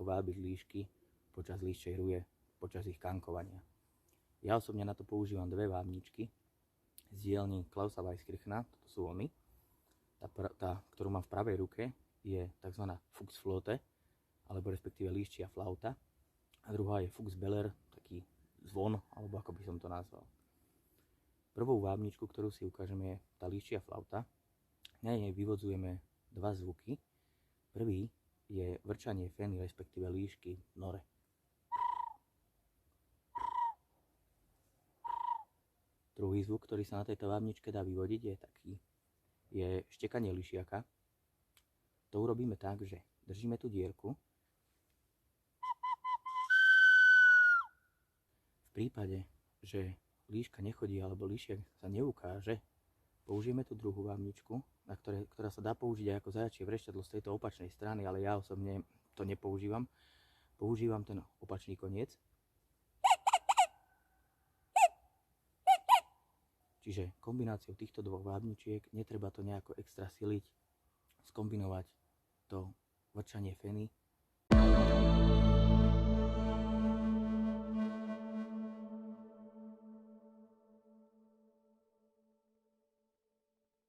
vábiť líšky počas líščej ruje, počas ich kankovania. Ja osobne na to používam dve vábničky z dielne Klausa Weiskirchna, toto sú oni. Tá, ktorú mám v pravej ruke, je tzv. Fuchsflote, alebo respektíve líščia flauta. A druhá je Fuchsbeller, taký zvon, alebo ako by som to nazval. Prvou vábničku, ktorú si ukážeme, je tá líščia flauta. Na nej vyvodzujeme dva zvuky. Prvý je vrčanie feny, respektíve líšky v nore. Druhý zvuk, ktorý sa na tejto vábničke dá vyvodiť, je štekanie lišiaka. To urobíme tak, že držíme tú dierku. V prípade, že líška nechodí alebo líšiak sa neukáže, použijeme tú druhú vábničku, ktorá sa dá použiť aj ako zajačie vrešťadlo z tejto opačnej strany, ale ja osobne to nepoužívam. Používam ten opačný koniec. Čiže kombináciou týchto dvoch vábničiek netreba to nejako extra siliť, skombinovať to vrčanie feny